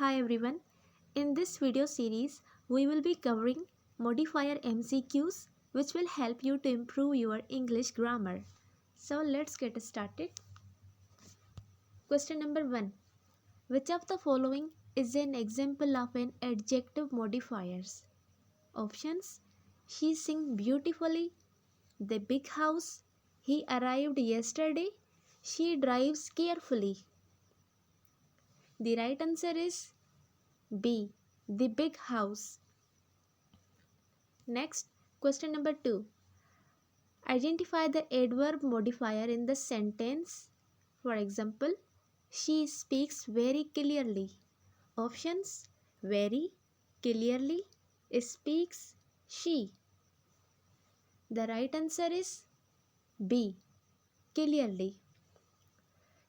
Hi everyone. In this video series, we will be covering Modifier MCQs which will help you to improve your English grammar. So let's get started. Question number 1. Which of the following is an example of an adjective modifiers? Options: She sings beautifully, the big house, he arrived yesterday, she drives carefully. The right answer is B. The big house. Next, question number 2. Identify the adverb modifier in the sentence. For example, she speaks very clearly. Options: very, clearly, speaks, she. The right answer is B. Clearly.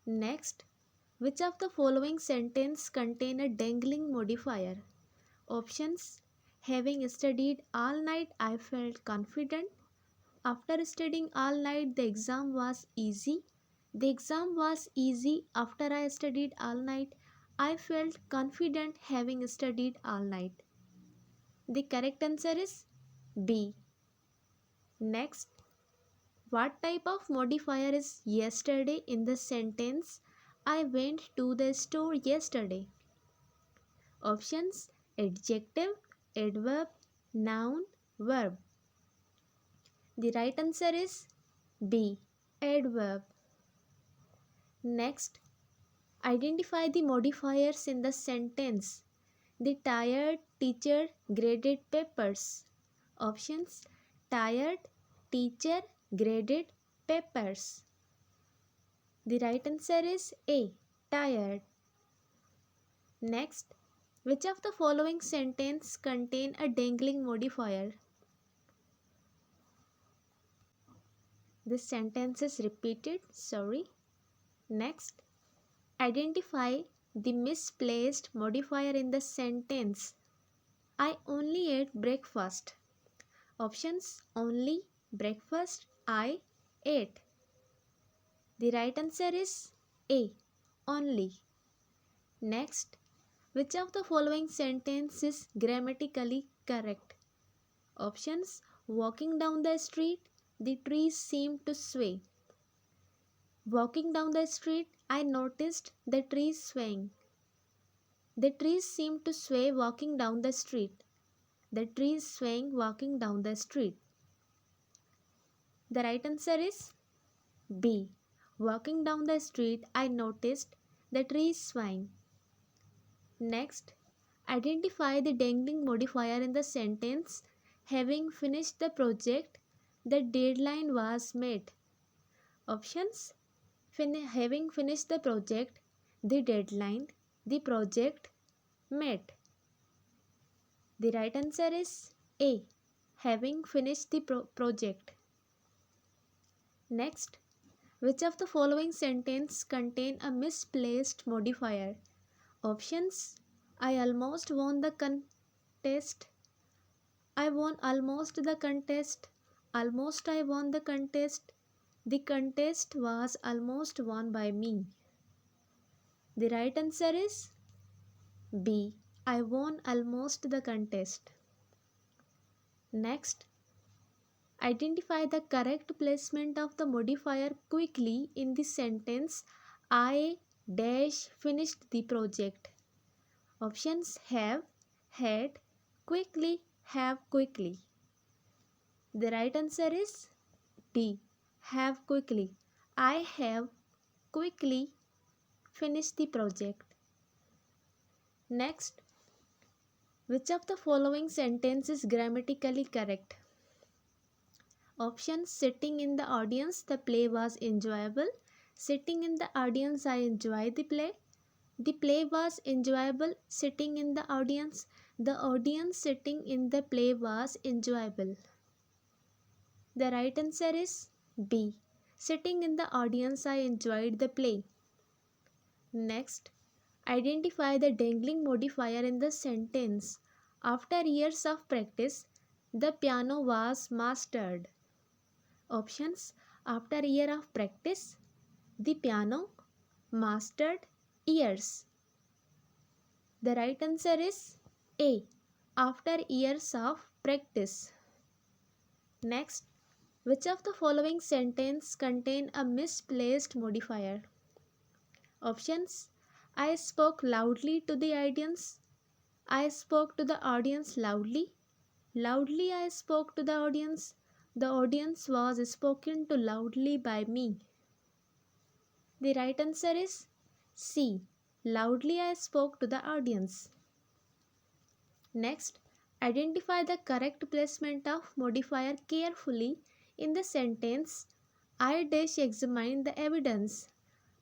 Next, which of the following sentence contain a dangling modifier? Options: having studied all night I felt confident. After studying all night the exam was easy. The exam was easy after I studied all night. I felt confident having studied all night. The correct answer is B. Next, what type of modifier is yesterday in the sentence I went to the store yesterday? Options: adjective, adverb, noun, verb. The right answer is B. Adverb. Next, identify the modifiers in the sentence. The tired teacher graded papers. Options: tired teacher graded papers. The right answer is A. Tired. Next, which of the following sentence contain a dangling modifier? This sentence is repeated. Sorry. Next, identify the misplaced modifier in the sentence. I only ate breakfast. Options: only, breakfast, I ate. The right answer is A. Only. Next, which of the following sentence is grammatically correct? Options: walking down the street, the trees seemed to sway. Walking down the street, I noticed the trees swaying. The trees seemed to sway walking down the street. The trees swaying walking down the street. The right answer is B. Walking down the street, I noticed the trees swaying. Next, identify the dangling modifier in the sentence. Having finished the project, the deadline was met. Options: having finished the project, the deadline, the project, met. The right answer is A. Having finished the project. Next, which of the following sentence contain a misplaced modifier? Options: I almost won the contest. I won almost the contest. Almost I won the contest. The contest was almost won by me. The right answer is B. I won almost the contest. Next, identify the correct placement of the modifier quickly in the sentence I dash finished the project. Options: have, had, quickly, have quickly. The right answer is D. Have quickly. I have quickly finished the project. Next, which of the following sentence is grammatically correct? Options: sitting in the audience, the play was enjoyable. Sitting in the audience, I enjoyed the play. The play was enjoyable. Sitting in the audience, the audience sitting in the play was enjoyable. The right answer is B. Sitting in the audience, I enjoyed the play. Next, identify the dangling modifier in the sentence. After years of practice, the piano was mastered. Options: after a year of practice, the piano, mastered, years. The right answer is A. After years of practice. Next, which of the following sentence contain a misplaced modifier? Options: I spoke loudly to the audience. I spoke to the audience loudly. Loudly I spoke to the audience. The audience was spoken to loudly by me. The right answer is C. Loudly I spoke to the audience. Next, identify the correct placement of modifier carefully in the sentence I dash examined the evidence.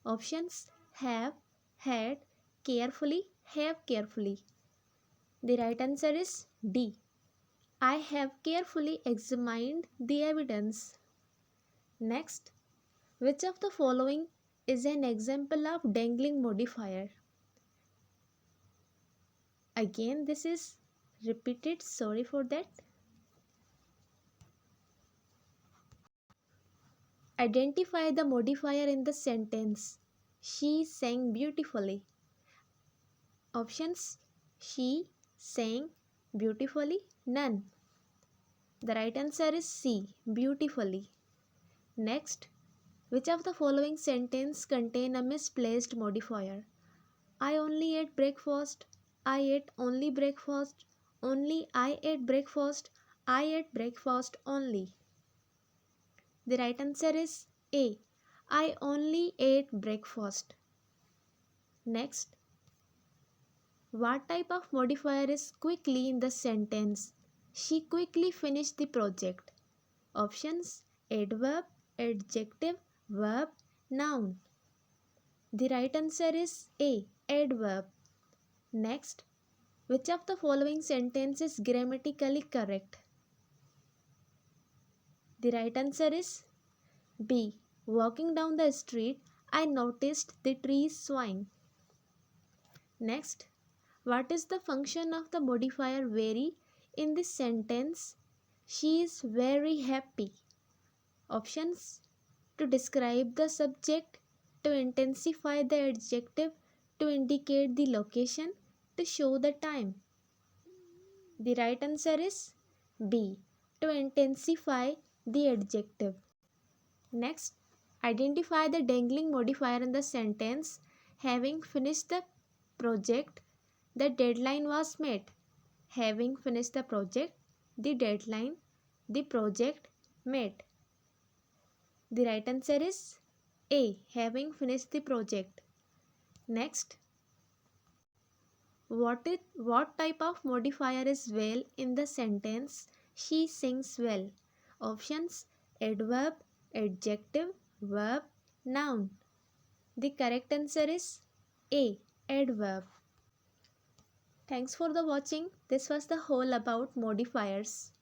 Options: have, had, carefully, have carefully. The right answer is D. I have carefully examined the evidence. Next, which of the following is an example of dangling modifier? Again, this is repeated, sorry for that. Identify the modifier in the sentence. She sang beautifully. Options: she sang beautifully, none. The right answer is C. Beautifully. Next, which of the following sentence contain a misplaced modifier? I only ate breakfast. I ate only breakfast. Only I ate breakfast. I ate breakfast only. The right answer is A. I only ate breakfast. Next, what type of modifier is quickly in the sentence? She quickly finished the project. Options: adverb, adjective, verb, noun. The right answer is A. Adverb. Next, which of the following sentence is grammatically correct? The right answer is B. Walking down the street, I noticed the trees swaying. Next, what is the function of the modifier very in this sentence? She is very happy. Options: to describe the subject, to intensify the adjective, to indicate the location, to show the time. The right answer is B. To intensify the adjective. Next, identify the dangling modifier in the sentence. Having finished the project, the deadline was met. Having finished the project, the deadline, the project met. The right answer is A. Having finished the project. Next, what type of modifier is well in the sentence she sings well? Options: adverb, adjective, verb, noun. The correct answer is A. Adverb. Thanks for the watching. This was the whole about modifiers.